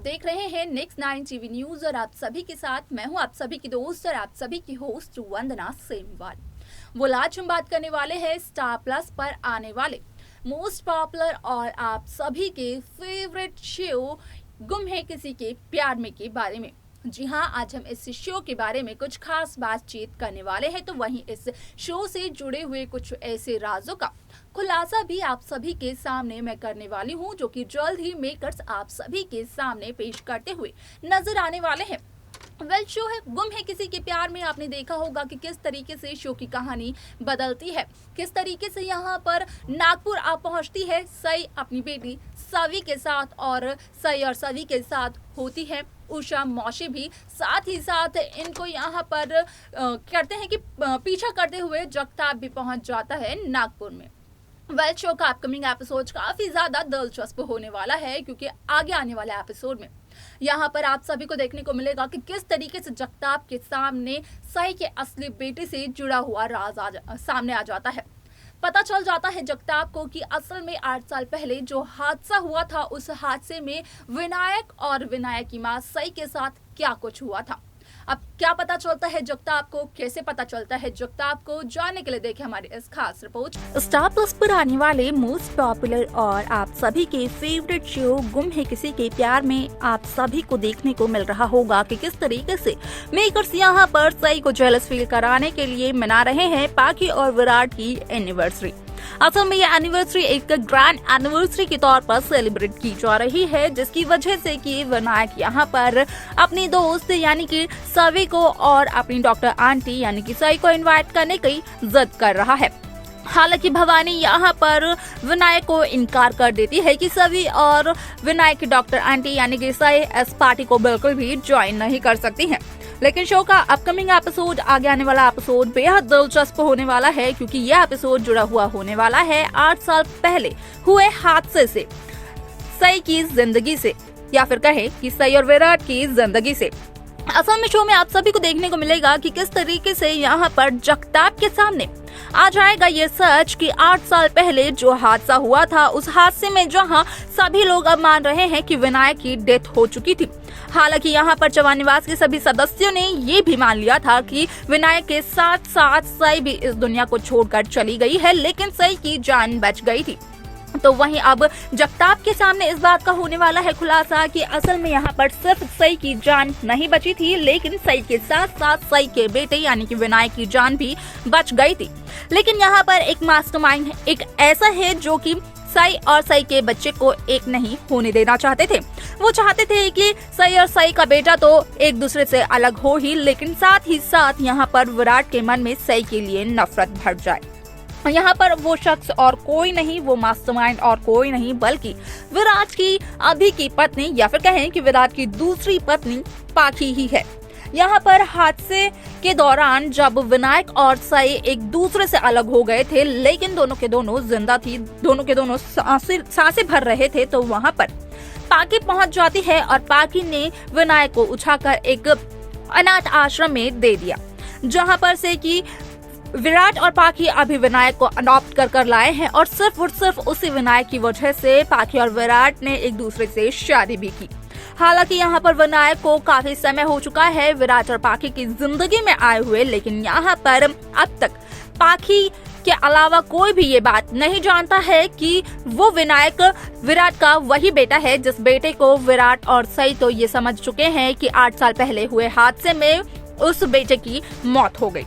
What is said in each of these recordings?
देख रहे हैं नेक्स्ट 9 टीवी न्यूज और आप सभी के साथ मैं हूं आप सभी की दोस्त और आप सभी की होस्ट वंदना सेमवाल। वो आज हम बात करने वाले हैं स्टार प्लस पर आने वाले मोस्ट पॉपुलर और आप सभी के फेवरेट शो गुम है किसी के प्यार में के बारे में। जी हाँ, आज हम इस शो के बारे में कुछ खास बातचीत करने वाले हैं, तो वहीं इस शो से जुड़े हुए कुछ ऐसे राजों का खुलासा भी आप सभी के सामने मैं करने वाली हूं, जो कि जल्द ही मेकर्स आप सभी के सामने पेश करते हुए नजर आने वाले हैं। शो है गुम है किसी के प्यार में। आपने देखा होगा कि किस तरीके से शो की कहानी बदलती है, किस तरीके से यहाँ पर नागपुर आ पहुँचती है सई अपनी बेटी सवी के साथ, और सई और सवी के साथ होती है उषा मौसी भी। साथ ही साथ इनको यहाँ पर करते हैं कि पीछा करते हुए जगताप भी पहुँच जाता है नागपुर में। शो का अपकमिंग एपिसोड काफी ज्यादा दिलचस्प होने वाला है, क्योंकि आगे आने वाले एपिसोड में यहाँ पर आप सभी को देखने को मिलेगा कि किस तरीके से जगताप के सामने सई के असली बेटे से जुड़ा हुआ राज सामने आ जाता है। पता चल जाता है जगताप को कि असल में 8 साल पहले जो हादसा हुआ था, उस हादसे में विनायक और विनायक की मां सई के साथ क्या कुछ हुआ था। अब क्या पता चलता है जगताप को, कैसे पता चलता है जगताप को, जानने के लिए देखें हमारी इस खास रिपोर्ट। स्टार प्लस पर आने वाले मोस्ट पॉपुलर और आप सभी के फेवरेट शो गुम है किसी के प्यार में आप सभी को देखने को मिल रहा होगा कि किस तरीके से मेकर्स यहाँ पर सई को जेलस फील कराने के लिए मना रहे हैं पाखी और विराट की एनिवर्सरी। असल में यह एनिवर्सरी एक ग्रैंड एनिवर्सरी के तौर पर सेलिब्रेट की जा रही है, जिसकी वजह से कि विनायक यहाँ पर अपनी दोस्त यानी कि सवी को और अपनी डॉक्टर आंटी यानी कि सई को इनवाइट करने की जिद कर रहा है। हालांकि भवानी यहाँ पर विनायक को इनकार कर देती है कि सवी और विनायक की डॉक्टर आंटी यानी कि सई इस पार्टी को बिल्कुल भी ज्वाइन नहीं कर सकती हैं। लेकिन शो का अपकमिंग एपिसोड, आगे आने वाला एपिसोड बेहद दिलचस्प होने वाला है, क्योंकि यह एपिसोड जुड़ा हुआ होने वाला है 8 साल पहले हुए हादसे से, सई की जिंदगी से, या फिर कहे कि सई और विराट की जिंदगी से। असल में शो में आप सभी को देखने को मिलेगा कि किस तरीके से यहाँ पर जगताप के सामने आ जाएगा ये सच कि 8 साल पहले जो हादसा हुआ था, उस हादसे में जहां सभी लोग अब मान रहे हैं कि विनायक की डेथ हो चुकी थी। हालांकि यहाँ पर चवा निवास के सभी सदस्यों ने ये भी मान लिया था कि विनायक के साथ साथ सई भी इस दुनिया को छोड़कर चली गई है, लेकिन सई की जान बच गई थी। तो वहीं अब जगताप के सामने इस बात का होने वाला है खुलासा कि असल में यहाँ पर सिर्फ सई की जान नहीं बची थी, लेकिन सई के साथ साथ सई के बेटे यानी कि विनायक की जान भी बच गई थी। लेकिन यहाँ पर एक मास्टरमाइंड एक ऐसा है जो कि सई और सई के बच्चे को एक नहीं होने देना चाहते थे। वो चाहते थे कि सई और सई का बेटा तो एक दूसरे से अलग हो ही, लेकिन साथ ही साथ यहाँ पर विराट के मन में सई के लिए नफरत भर जाए। यहाँ पर वो शख्स और कोई नहीं, वो मास्टरमाइंड और कोई नहीं, बल्कि विराट की अभी की पत्नी या फिर कहें कि विराट की दूसरी पत्नी पाखी ही है। यहाँ पर हादसे के दौरान जब विनायक और सई एक दूसरे से अलग हो गए थे, लेकिन दोनों के दोनों जिंदा थी, दोनों के दोनों सांसें भर रहे थे, तो वहाँ पर पाखी पहुँच जाती है और पाखी ने विनायक को उठाकर एक अनाथ आश्रम में दे दिया, जहाँ पर से कि विराट और पाखी अभी विनायक को अडॉप्ट कर लाए हैं, और सिर्फ उसी विनायक की वजह से पाखी और विराट ने एक दूसरे से शादी भी की। हालांकि यहाँ पर विनायक को काफी समय हो चुका है विराट और पाखी की जिंदगी में आए हुए, लेकिन यहाँ पर अब तक पाखी के अलावा कोई भी ये बात नहीं जानता है कि वो विनायक विराट का वही बेटा है, जिस बेटे को विराट और सई तो ये समझ चुके हैं कि 8 साल पहले हुए हादसे में उस बेटे की मौत हो गई।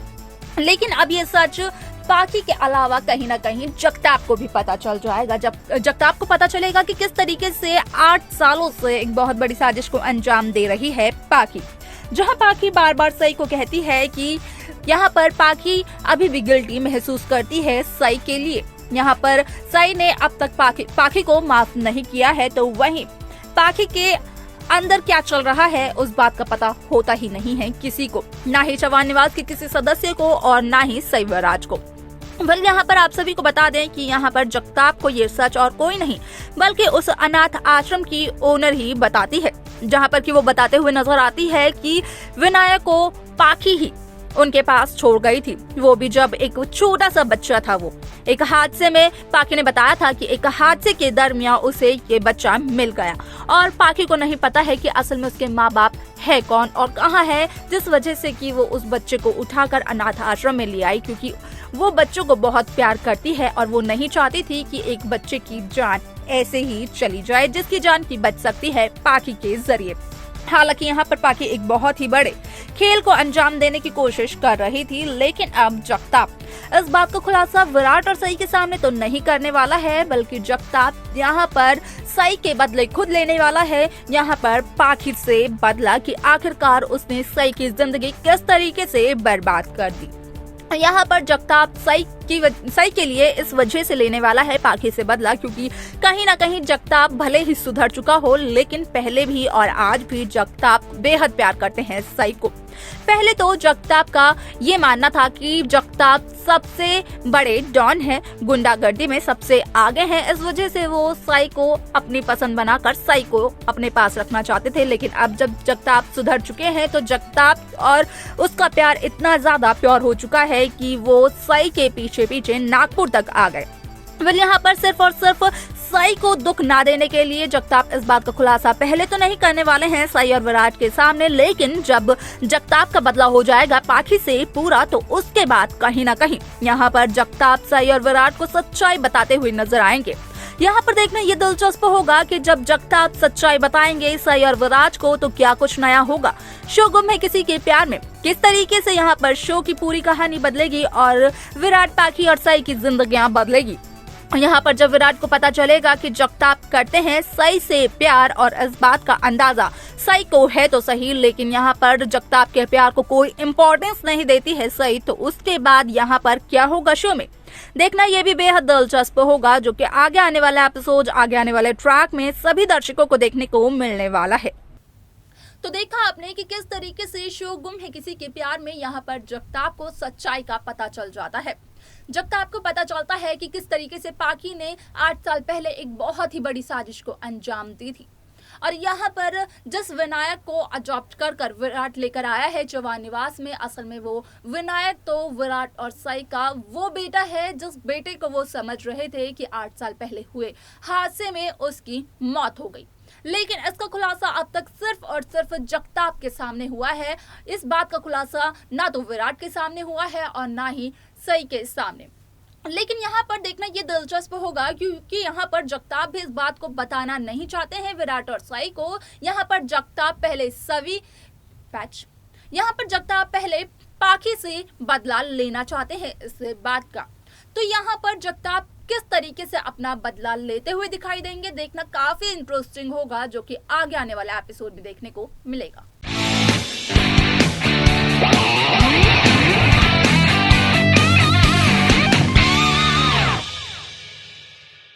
लेकिन अब ये सच पाखी के अलावा कहीं ना कहीं जगताप को भी पता चल जाएगा। जब जगताप को पता चलेगा कि किस तरीके से 8 सालों से एक बहुत बड़ी साजिश को अंजाम दे रही है पाखी, जहां पाखी बार बार सई को कहती है कि यहाँ पर पाखी अभी भी गिल्टी महसूस करती है सई के लिए। यहाँ पर सई ने अब तक पाखी को माफ नहीं किया है, तो वहीं पाखी के अंदर क्या चल रहा है उस बात का पता होता ही नहीं है किसी को, ना ही चौहान निवास के किसी सदस्य को और ना ही सई विराट को। बल यहाँ पर आप सभी को बता दें कि यहाँ पर जगताप को ये सच और कोई नहीं बल्कि उस अनाथ आश्रम की ओनर ही बताती है, जहाँ पर कि वो बताते हुए नजर आती है कि विनायक को पाखी ही उनके पास छोड़ गई थी, वो भी जब एक छोटा सा बच्चा था। वो एक हादसे में पाखी ने बताया था कि एक हादसे के दरमियान उसे ये बच्चा मिल गया और पाखी को नहीं पता है कि असल में उसके माँ बाप है कौन और कहाँ है, जिस वजह से कि वो उस बच्चे को उठाकर अनाथ आश्रम में ले आई, क्योंकि वो बच्चों को बहुत प्यार करती है और वो नहीं चाहती थी कि एक बच्चे की जान ऐसे ही चली जाए जिसकी जान की बच सकती है पाखी के जरिए। हालांकि यहाँ पर पाखी एक बहुत ही बड़े खेल को अंजाम देने की कोशिश कर रही थी, लेकिन अब जगताप इस बात का खुलासा विराट और सई के सामने तो नहीं करने वाला है, बल्कि जगताप यहाँ पर सई के बदले खुद लेने वाला है। यहाँ पर पाखी से बदला कि आखिरकार उसने सई की जिंदगी किस तरीके से बर्बाद कर दी। यहाँ पर जगताप सई के लिए इस वजह से लेने वाला है पाखी से बदला, क्योंकि कहीं ना कहीं जगताप भले ही सुधर चुका हो, लेकिन पहले भी और आज भी जगताप बेहद प्यार करते हैं सई को। पहले तो जगताप का ये मानना था कि जगताप सबसे बड़े डॉन है, गुंडागर्दी में सबसे आगे हैं, इस वजह से वो सई को अपनी पसंद बनाकर सई को अपने पास रखना चाहते थे। लेकिन अब जब जगताप सुधर चुके हैं तो जगताप और उसका प्यार इतना ज्यादा प्योर हो चुका है कि वो सई के पीछे पीछे नागपुर तक आ गए। वेल यहाँ पर सिर्फ और सिर्फ सई को दुख ना देने के लिए जगताप इस बात का खुलासा पहले तो नहीं करने वाले हैं सई और विराट के सामने, लेकिन जब जगताप का बदला हो जाएगा पाखी से पूरा, तो उसके बाद कहीं ना कहीं यहाँ पर जगताप सई और विराट को सच्चाई बताते हुए नजर आएंगे। यहाँ पर देखना ये दिलचस्प होगा कि जब जगताप सच्चाई बताएंगे सई और विराट को तो क्या कुछ नया होगा शो गुम है किसी के प्यार में, किस तरीके से यहाँ पर शो की पूरी कहानी बदलेगी और विराट, पाखी और सई की जिंदगियां बदलेगी। यहाँ पर जब विराट को पता चलेगा कि जगताप करते हैं सई से प्यार और इस बात का अंदाजा सई को है तो सही, लेकिन यहाँ पर जगताप के प्यार को कोई इम्पोर्टेंस नहीं देती है सई, तो उसके बाद यहाँ पर क्या होगा शो में देखना ये भी बेहद दिलचस्प होगा, जो कि आगे आने वाले एपिसोड, आगे आने वाले ट्रैक में सभी दर्शकों को देखने को मिलने वाला है। तो देखा आपने कि किस तरीके से शो गुम है किसी के प्यार में यहाँ पर जगताप को सच्चाई का पता चल जाता है। जगताप को पता चलता है कि किस तरीके से पाखी ने 8 साल पहले एक बहुत ही बड़ी साजिश को अंजाम दी थी और यहाँ पर जिस विनायक को अडॉप्ट कर विराट लेकर आया है जवान निवास में, असल में वो विनायक तो विराट और सई का वो बेटा है जिस बेटे को वो समझ रहे थे कि 8 साल पहले हुए हादसे में उसकी मौत हो गई। लेकिन इसका खुलासा अब तक सिर्फ और सिर्फ जगताप के सामने हुआ है। इस बात का खुलासा ना तो विराट के सामने हुआ है और ना ही सई के सामने। लेकिन यहाँ पर देखना ये दिलचस्प होगा क्योंकि यहाँ पर जगताप भी इस बात को बताना नहीं चाहते हैं विराट और सई को। यहाँ पर जगताप पहले पाखी से बदला लेना चाहते हैं इस बात का। तो यहाँ पर जगताप किस तरीके से अपना बदला लेते हुए दिखाई देंगे देखना काफी इंटरेस्टिंग होगा, जो कि आगे आने वाले एपिसोड में देखने को मिलेगा।